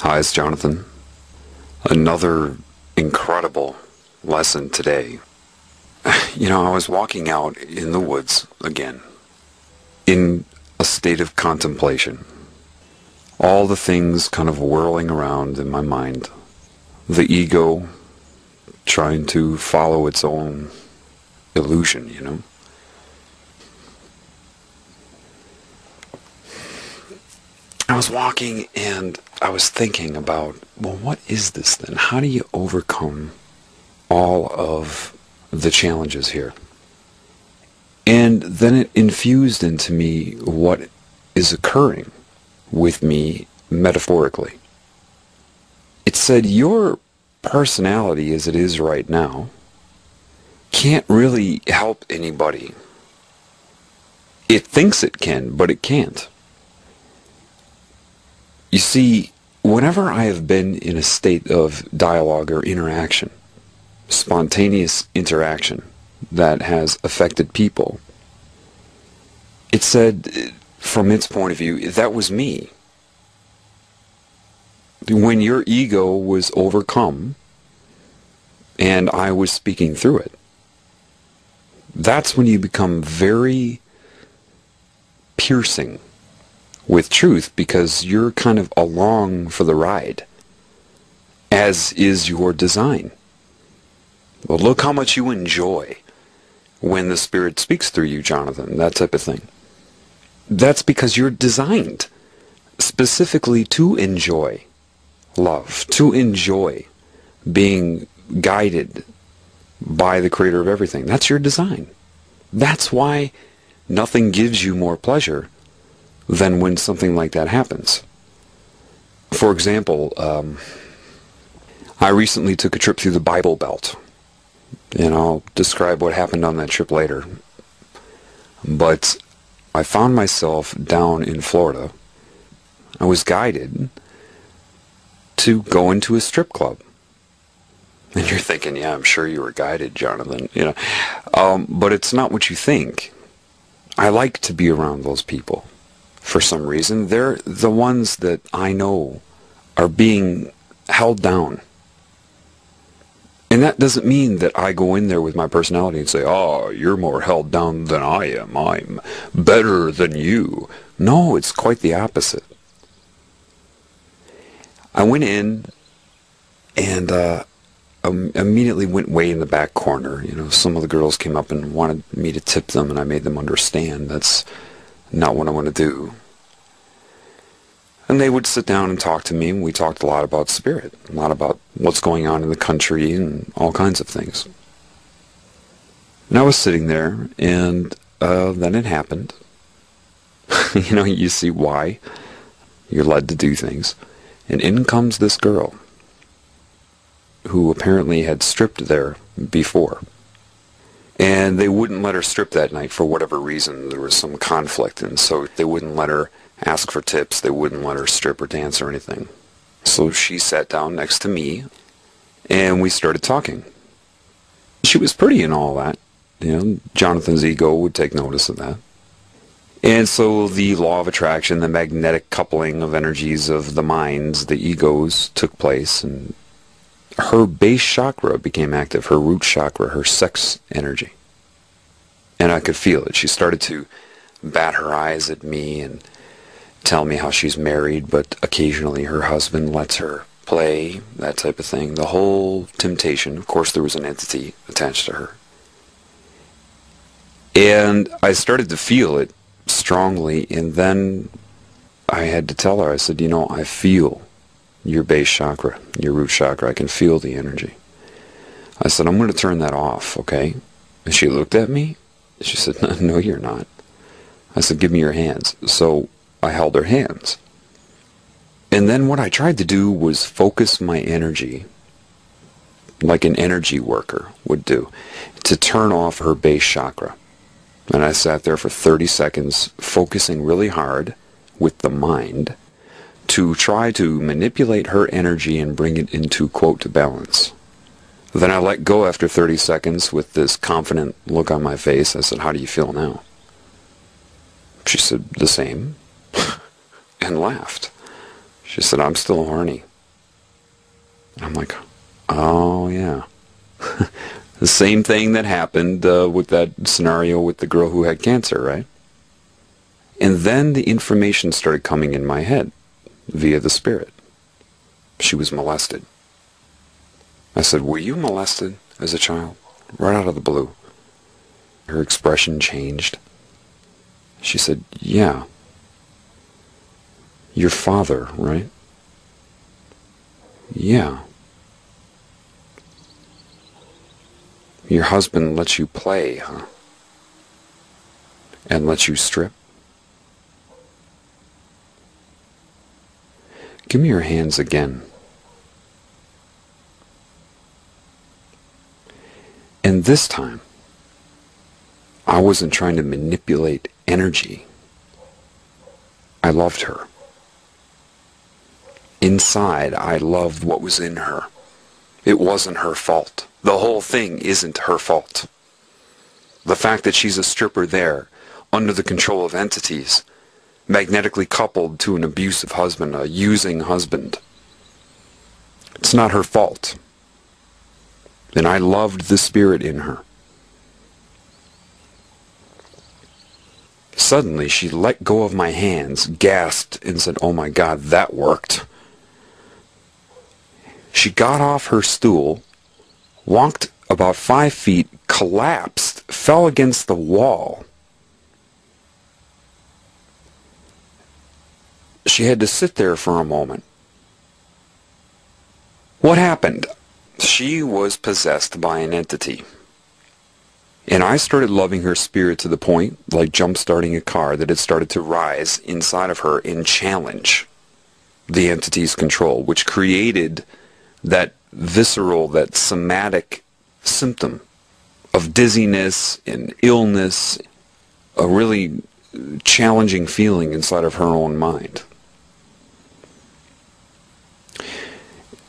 Hi, it's Jonathan. Another incredible lesson today. I was walking out in the woods again, in a state of contemplation. All the things kind of whirling around in my mind. The ego trying to follow its own illusion. I was walking and I was thinking about, well, what is this then? How do you overcome all of the challenges here? And then it infused into me what is occurring with me metaphorically. It said, your personality as it is right now can't really help anybody. It thinks it can, but it can't. You see, whenever I have been in a state of dialogue or interaction, spontaneous interaction that has affected people, it said, from its point of view, that was me. When your ego was overcome and I was speaking through it, that's when you become very piercing with truth, because you're kind of along for the ride, as is your design. Well, look how much you enjoy when the Spirit speaks through you, Jonathan, that type of thing. That's because you're designed specifically to enjoy love, to enjoy being guided by the Creator of everything. That's your design. That's why nothing gives you more pleasure than when something like that happens. For example, I recently took a trip through the Bible Belt, and I'll describe what happened on that trip later. But I found myself down in Florida. I was guided to go into a strip club. And you're thinking, yeah, I'm sure you were guided, Jonathan. But it's not what you think. I like to be around those people. For some reason, they're the ones that I know are being held down. And that doesn't mean that I go in there with my personality and say, oh, you're more held down than I am. I'm better than you. No, it's quite the opposite. I went in and immediately went way in the back corner. Some of the girls came up and wanted me to tip them, and I made them understand that's not what I want to do. And they would sit down and talk to me, and we talked a lot about spirit, a lot about what's going on in the country and all kinds of things. And I was sitting there, and then it happened. You see why you're led to do things. And in comes this girl, who apparently had stripped there before. And they wouldn't let her strip that night for whatever reason. There was some conflict, and so they wouldn't let her ask for tips. They wouldn't let her strip or dance or anything. So she sat down next to me, and we started talking. She was pretty and all that. Jonathan's ego would take notice of that. And so the law of attraction, the magnetic coupling of energies of the minds, the egos, took place, and her base chakra became active, her root chakra, her sex energy. And I could feel it. She started to bat her eyes at me and tell me how she's married, but occasionally her husband lets her play, that type of thing. The whole temptation. Of course, there was an entity attached to her. And I started to feel it strongly, and then I had to tell her, I said, I feel your base chakra, your root chakra. I can feel the energy. I said, I'm going to turn that off, okay? And she looked at me. She said, no, you're not. I said, give me your hands. So I held her hands. And then what I tried to do was focus my energy, like an energy worker would do, to turn off her base chakra. And I sat there for 30 seconds, focusing really hard with the mind, to try to manipulate her energy and bring it into, quote, balance. Then I let go after 30 seconds with this confident look on my face. I said, how do you feel now? She said, the same, and laughed. She said, I'm still horny. I'm like, oh yeah. The same thing that happened with that scenario with the girl who had cancer, right? And then the information started coming in my head via the spirit. She was molested. I said, were you molested as a child? Right out of the blue. Her expression changed. She said, yeah. Your father, right? Yeah. Your husband lets you play, huh? And lets you strip? Give me your hands again. And this time, I wasn't trying to manipulate energy. I loved her. Inside, I loved what was in her. It wasn't her fault. The whole thing isn't her fault. The fact that she's a stripper there, under the control of entities, magnetically coupled to an abusive husband, a using husband, it's not her fault. And I loved the spirit in her. Suddenly, she let go of my hands, gasped, and said, oh my God, that worked. She got off her stool, walked about 5 feet, collapsed, fell against the wall. She had to sit there for a moment. What happened? She was possessed by an entity. And I started loving her spirit to the point, like jump-starting a car, that it started to rise inside of her and challenge the entity's control, which created that visceral, that somatic symptom of dizziness and illness, a really challenging feeling inside of her own mind.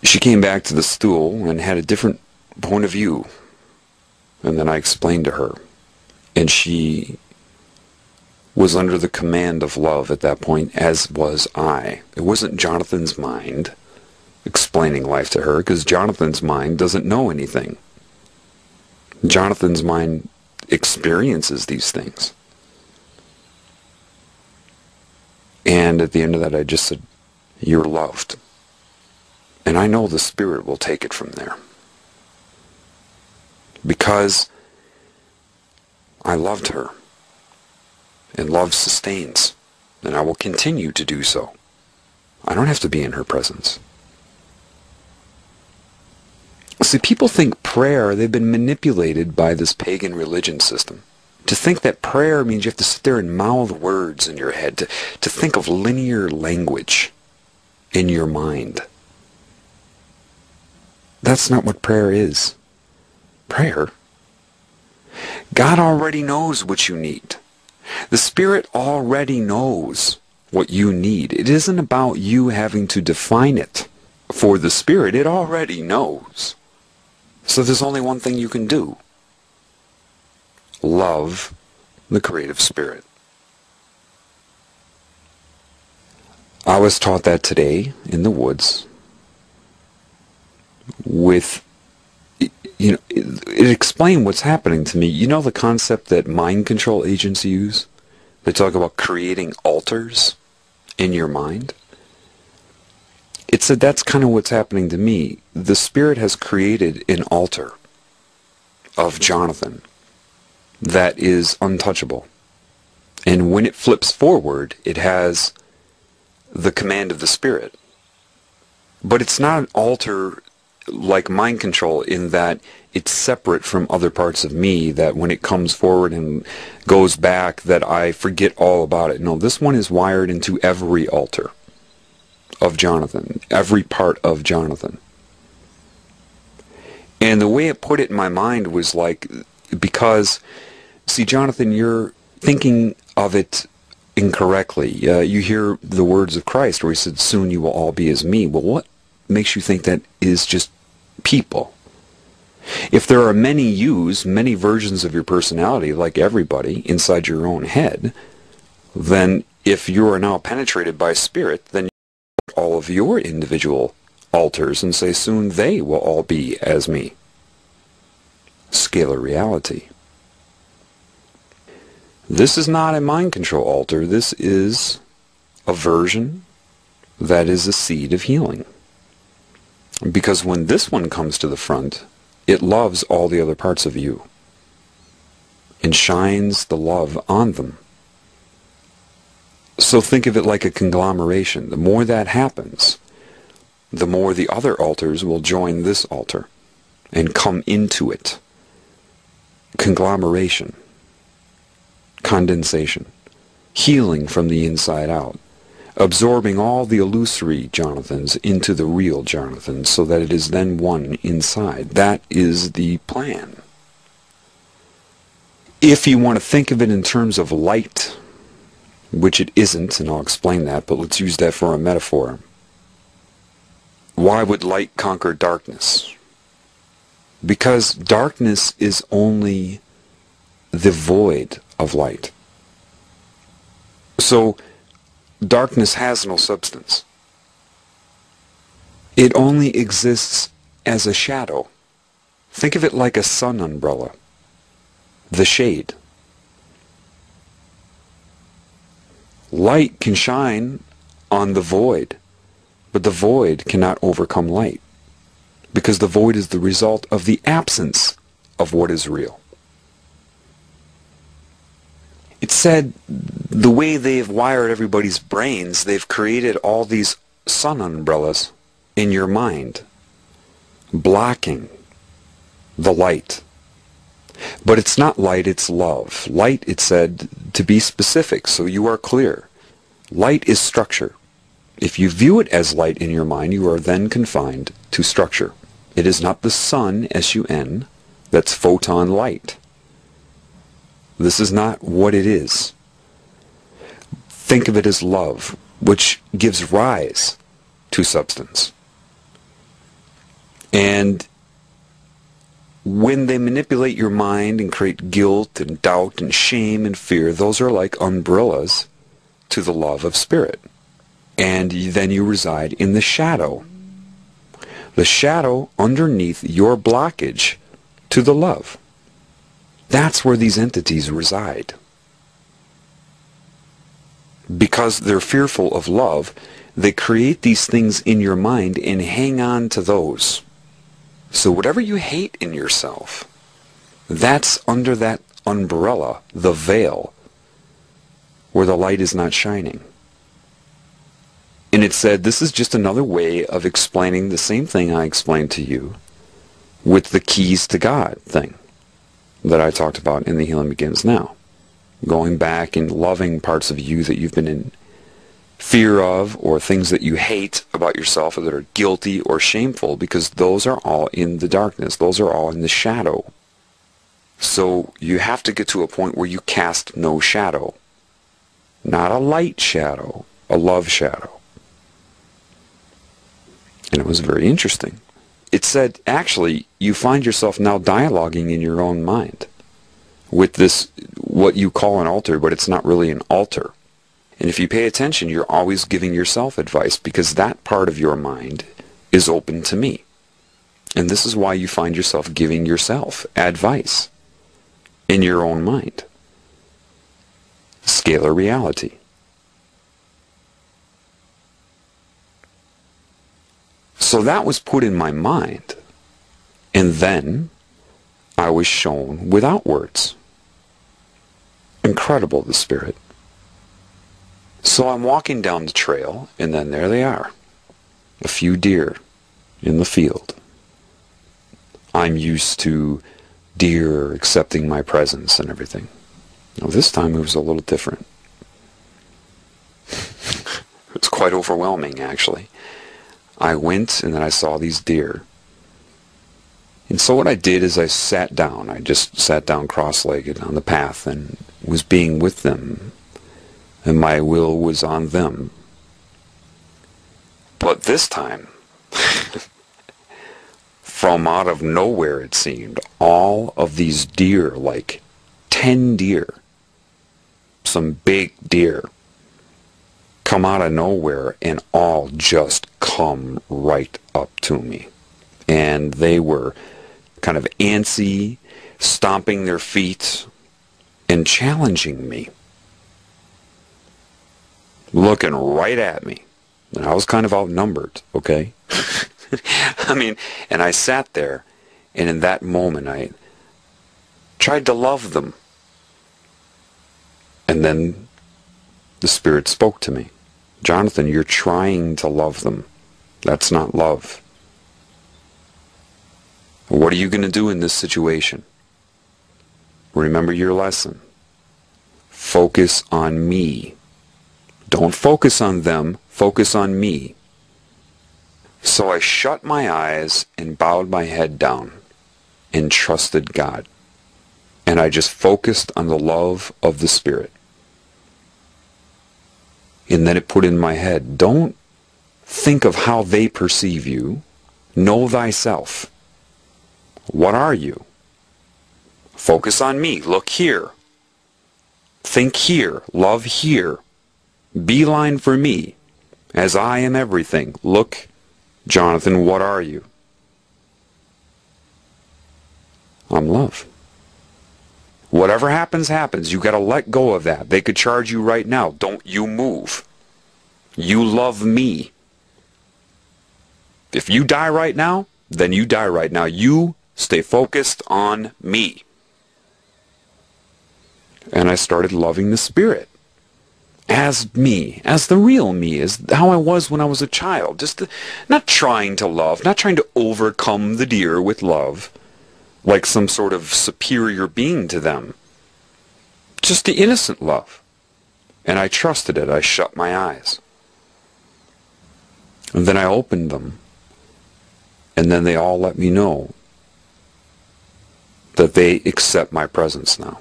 She came back to the stool and had a different point of view. And then I explained to her. And she was under the command of love at that point, as was I. It wasn't Jonathan's mind explaining life to her, because Jonathan's mind doesn't know anything. Jonathan's mind experiences these things. And at the end of that, I just said, you're loved. And I know the spirit will take it from there. Because I loved her. And love sustains. And I will continue to do so. I don't have to be in her presence. See, people think prayer, they've been manipulated by this pagan religion system. To think that prayer means you have to sit there and mouth words in your head, to think of linear language in your mind. That's not what prayer is. Prayer. God already knows what you need. The Spirit already knows what you need. It isn't about you having to define it for the Spirit. It already knows. So there's only one thing you can do. Love the creative spirit. I was taught that today in the woods with, it explained what's happening to me. You know the concept that mind control agents use? They talk about creating altars in your mind. It said that's kind of what's happening to me. The Spirit has created an altar of Jonathan that is untouchable. And when it flips forward, it has the command of the Spirit. But it's not an altar like mind control in that it's separate from other parts of me, that when it comes forward and goes back that I forget all about it. No, this one is wired into every altar of Jonathan, every part of Jonathan. And the way it put it in my mind was like, because, see, Jonathan, you're thinking of it incorrectly. You hear the words of Christ where he said, soon you will all be as me. Well, what makes you think that is just people? If there are many yous, many versions of your personality, like everybody, inside your own head, then if you are now penetrated by Spirit, then all of your individual altars and say soon they will all be as me. Scalar reality. This is not a mind control altar. This is a version that is a seed of healing. Because when this one comes to the front, it loves all the other parts of you and shines the love on them. So think of it like a conglomeration. The more that happens, the more the other altars will join this altar and come into it. Conglomeration. Condensation. Healing from the inside out. Absorbing all the illusory Jonathans into the real Jonathans so that it is then one inside. That is the plan. If you want to think of it in terms of light, which it isn't, and I'll explain that, but let's use that for a metaphor. Why would light conquer darkness? Because darkness is only the void of light. So, darkness has no substance. It only exists as a shadow. Think of it like a sun umbrella. The shade. Light can shine on the void, but the void cannot overcome light, because the void is the result of the absence of what is real. It's said the way they've wired everybody's brains, they've created all these sun umbrellas in your mind, blocking the light. But it's not light, it's love. Light, it said, to be specific, so you are clear. Light is structure. If you view it as light in your mind, you are then confined to structure. It is not the sun, S-U-N, that's photon light. This is not what it is. Think of it as love, which gives rise to substance. And when they manipulate your mind and create guilt and doubt and shame and fear, those are like umbrellas to the love of spirit. And then you reside in the shadow. The shadow underneath your blockage to the love. That's where these entities reside. Because they're fearful of love, they create these things in your mind and hang on to those. So whatever you hate in yourself, that's under that umbrella, the veil, where the light is not shining. And it said this is just another way of explaining the same thing I explained to you with the keys to God thing that I talked about in The Healing Begins Now. Going back and loving parts of you that you've been in fear of, or things that you hate about yourself, or that are guilty or shameful, because those are all in the darkness. Those are all in the shadow. So you have to get to a point where you cast no shadow. Not a light shadow, a love shadow. And it was very interesting. It said, actually, you find yourself now dialoguing in your own mind with this, what you call an altar, but it's not really an altar. And if you pay attention, you're always giving yourself advice, because that part of your mind is open to me. And this is why you find yourself giving yourself advice in your own mind. Scalar reality. So that was put in my mind. And then I was shown without words. Incredible, the Spirit. So I'm walking down the trail, and then there they are. A few deer in the field. I'm used to deer accepting my presence and everything. Now this time it was a little different. It was quite overwhelming, actually. I went, and then I saw these deer. And so what I did is I sat down. I just sat down cross-legged on the path and was being with them. And my will was on them. But this time, from out of nowhere it seemed, all of these deer, like 10 deer, some big deer, come out of nowhere and all just come right up to me. And they were kind of antsy, stomping their feet, and challenging me. Looking right at me. And I was kind of outnumbered, okay? I mean, and I sat there, and in that moment I tried to love them. And then the Spirit spoke to me. Jonathan, you're trying to love them. That's not love. What are you going to do in this situation? Remember your lesson. Focus on me. Don't focus on them. Focus on me. So I shut my eyes and bowed my head down and trusted God. And I just focused on the love of the Spirit. And then it put in my head, don't think of how they perceive you. Know thyself. What are you? Focus on me. Look here. Think here. Love here. Beeline for me. As I am everything. Look, Jonathan, what are you? I'm love. Whatever happens, happens. You got to let go of that. They could charge you right now. Don't you move. You love me. If you die right now, then you die right now. You stay focused on me. And I started loving the Spirit. As me. As the real me. As how I was when I was a child. Not trying to love. Not trying to overcome the deer with love. Like some sort of superior being to them. Just the innocent love. And I trusted it. I shut my eyes. And then I opened them. And then they all let me know that they accept my presence now.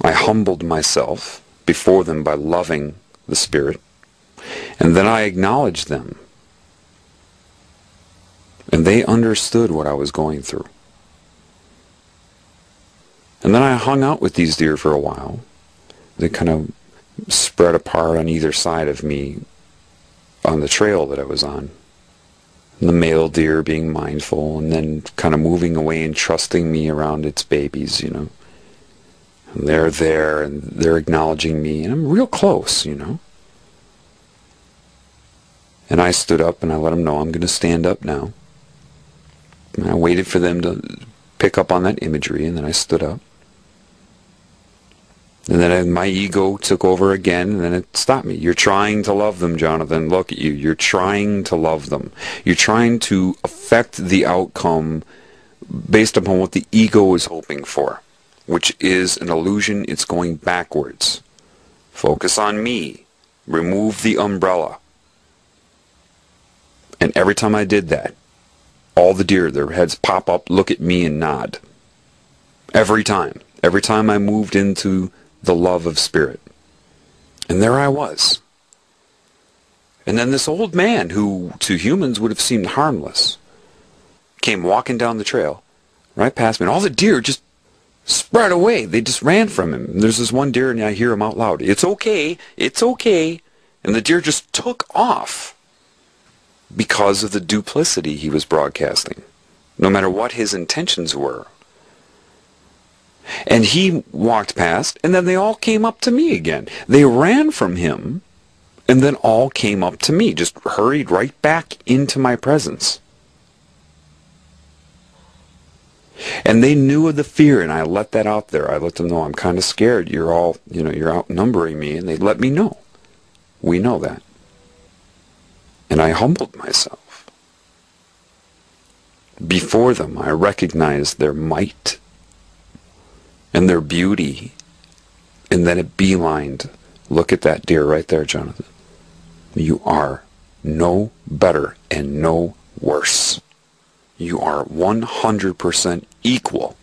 I humbled myself before them by loving the Spirit. And then I acknowledged them. And they understood what I was going through. And then I hung out with these deer for a while. They kind of spread apart on either side of me on the trail that I was on. And the male deer being mindful and then kind of moving away and trusting me around its babies, you know. And they're there and they're acknowledging me and I'm real close, you know. And I stood up and I let them know I'm going to stand up now. And I waited for them to pick up on that imagery and then I stood up. And then my ego took over again, and then it stopped me. You're trying to love them, Jonathan. Look at you. You're trying to love them. You're trying to affect the outcome based upon what the ego is hoping for, which is an illusion. It's going backwards. Focus on me. Remove the umbrella. And every time I did that, all the deer, their heads pop up, look at me, and nod. Every time. Every time I moved into the love of Spirit. And there I was. And then this old man, who to humans would have seemed harmless, came walking down the trail, right past me, and all the deer just spread away. They just ran from him. And there's this one deer, and I hear him out loud, "It's okay, it's okay." And the deer just took off because of the duplicity he was broadcasting, no matter what his intentions were. And he walked past, and then they all came up to me again. They ran from him, and then all came up to me, just hurried right back into my presence. And they knew of the fear, and I let that out there. I let them know, I'm kind of scared. You're all, you're outnumbering me, and they let me know. We know that. And I humbled myself. Before them, I recognized their might and their beauty, and then it beelined. Look at that deer right there, Jonathan. You are no better and no worse. You are 100% equal.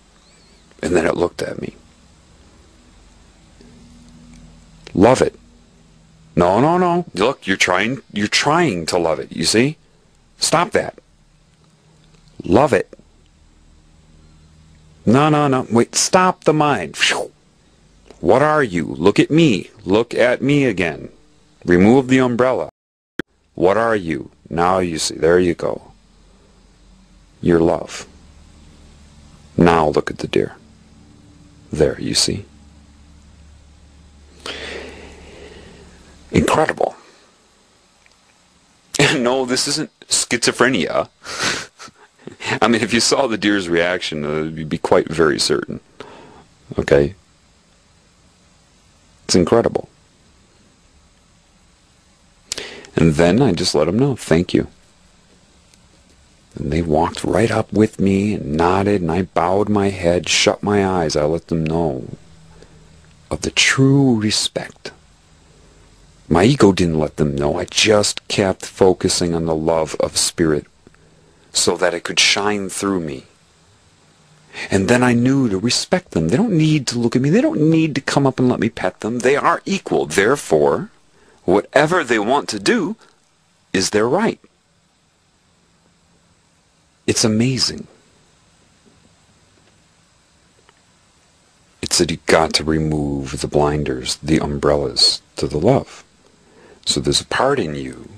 And then it looked at me. Love it. No, no, no. Look, you're trying to love it, you see? Stop that. Love it. No, no, no. Wait, stop the mind. What are you? Look at me. Look at me again. Remove the umbrella. What are you? Now you see. There you go. Your love. Now look at the deer. There, you see. Incredible. No, this isn't schizophrenia. I mean, if you saw the deer's reaction, you'd be quite very certain. Okay? It's incredible. And then I just let them know, thank you. And they walked right up with me and nodded, and I bowed my head, shut my eyes. I let them know of the true respect. My ego didn't let them know. I just kept focusing on the love of Spirit so that it could shine through me. And then I knew to respect them. They don't need to look at me. They don't need to come up and let me pet them. They are equal. Therefore, whatever they want to do is their right. It's amazing. It's that you've got to remove the blinders, the umbrellas to the love. So there's a part in you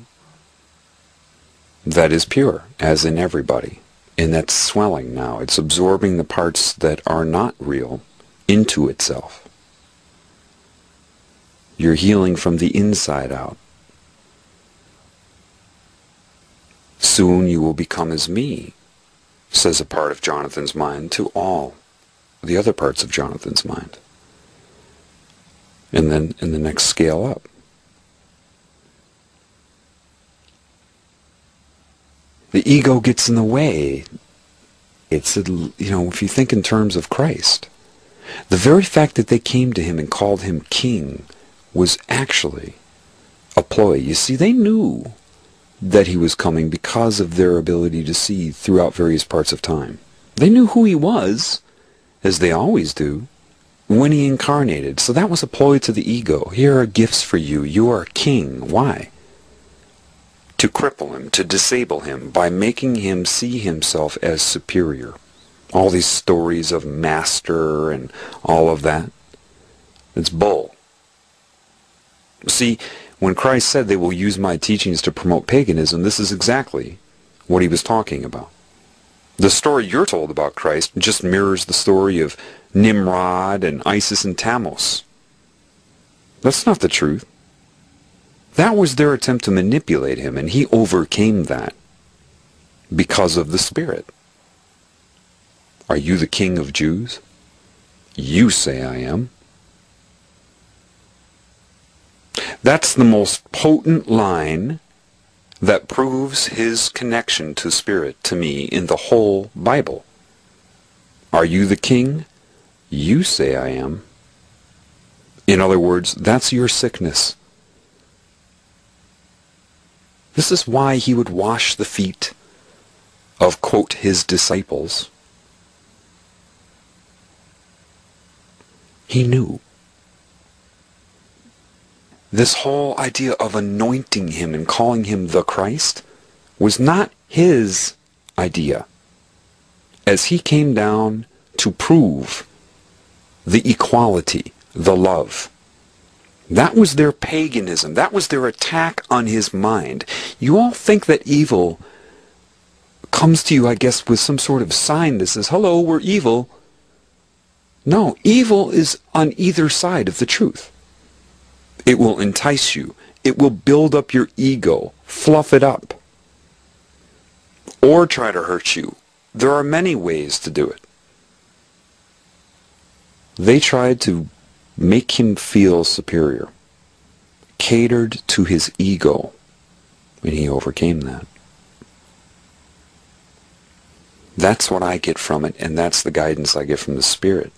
that is pure, as in everybody. And that's swelling now. It's absorbing the parts that are not real into itself. You're healing from the inside out. Soon you will become as me, says a part of Jonathan's mind to all the other parts of Jonathan's mind. And then in the next scale up. The ego gets in the way. It's, if you think in terms of Christ, the very fact that they came to him and called him king was actually a ploy. You see, they knew that he was coming because of their ability to see throughout various parts of time. They knew who he was, as they always do, when he incarnated. So that was a ploy to the ego. Here are gifts for you. You are a king. Why? To cripple him, to disable him, by making him see himself as superior. All these stories of master and all of that, it's bull. See, when Christ said they will use my teachings to promote paganism, this is exactly what he was talking about. The story you're told about Christ just mirrors the story of Nimrod and Isis and Tammuz. That's not the truth. That was their attempt to manipulate him, and he overcame that because of the Spirit. Are you the King of Jews? You say I am. That's the most potent line that proves his connection to Spirit to me in the whole Bible. Are you the king? You say I am. In other words, that's your sickness. This is why he would wash the feet of, quote, his disciples. He knew. This whole idea of anointing him and calling him the Christ was not his idea, as he came down to prove the equality, the love. That was their paganism. That was their attack on his mind. You all think that evil comes to you, I guess, with some sort of sign that says, hello, we're evil. No, evil is on either side of the truth. It will entice you. It will build up your ego, fluff it up, or try to hurt you. There are many ways to do it. They tried to make him feel superior, catered to his ego, and he overcame that. That's what I get from it, and that's the guidance I get from the Spirit.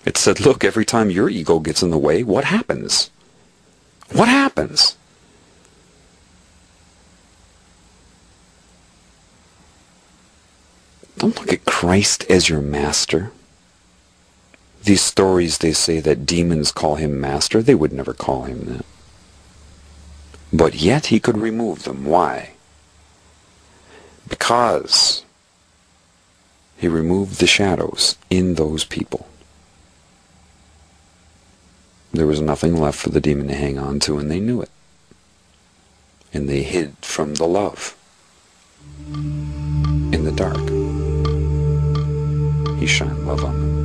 It said, look, every time your ego gets in the way, what happens? What happens? Don't look at Christ as your master. These stories, they say that demons call him master. They would never call him that. But yet he could remove them. Why? Because he removed the shadows in those people. There was nothing left for the demon to hang on to, and they knew it. and they hid from the love. In the dark, he shined love on them.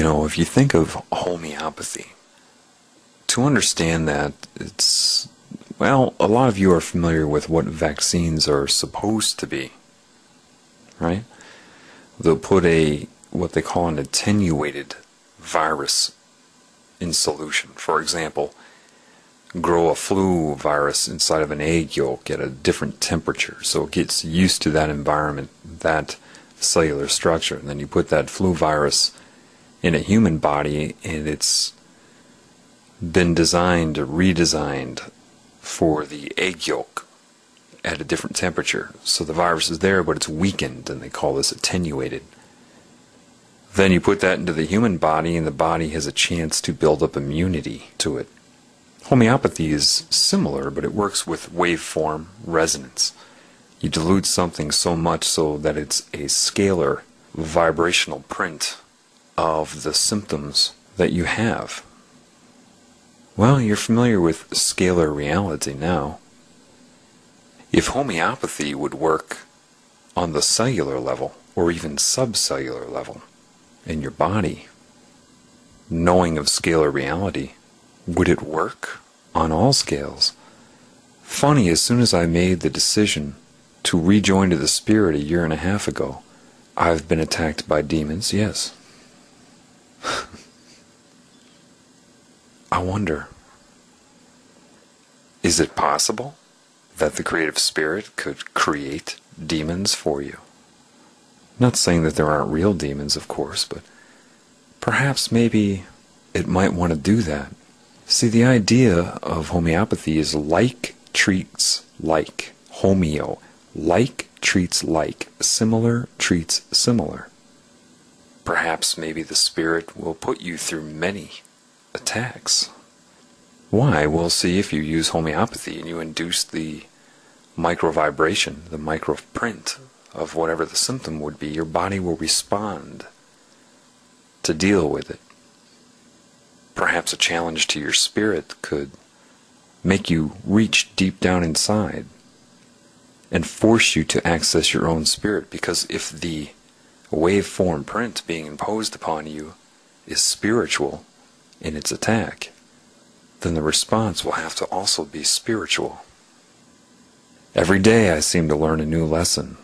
You know, if you think of homeopathy, to understand that, it's, well, a lot of you are familiar with what vaccines are supposed to be, right? They'll put what they call an attenuated virus in solution. For example, grow a flu virus inside of an egg yolk at a different temperature so it gets used to that environment, that cellular structure, and then you put that flu virus in a human body and it's been designed or redesigned for the egg yolk at a different temperature. So the virus is there, but it's weakened, and they call this attenuated. Then you put that into the human body, and the body has a chance to build up immunity to it. Homeopathy is similar, but it works with waveform resonance. You dilute something so much so that it's a scalar vibrational print of the symptoms that you have. Well, you're familiar with scalar reality now. If homeopathy would work on the cellular level, or even subcellular level, in your body, knowing of scalar reality, would it work on all scales? Funny, as soon as I made the decision to rejoin to the spirit 1.5 years ago, I've been attacked by demons, yes. I wonder, is it possible that the creative spirit could create demons for you? Not saying that there aren't real demons, of course, but perhaps maybe it might want to do that. See, the idea of homeopathy is like treats like. Homeo. Like treats like. Similar treats similar. Perhaps maybe the spirit will put you through many attacks. Why? Well, see, if you use homeopathy and you induce the microvibration, the microprint of whatever the symptom would be, your body will respond to deal with it. Perhaps a challenge to your spirit could make you reach deep down inside and force you to access your own spirit, because if the waveform print being imposed upon you is spiritual in its attack, then the response will have to also be spiritual. Every day I seem to learn a new lesson.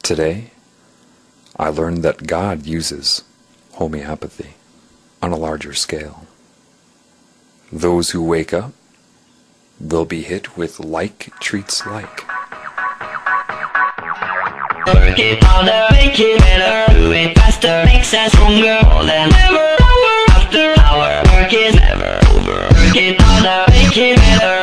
Today, I learned that God uses homeopathy on a larger scale. Those who wake up will be hit with like treats like. Work it harder, make it better, do it faster, makes us stronger, more than ever, hour after hour. Work is never over. Work it harder, make it better.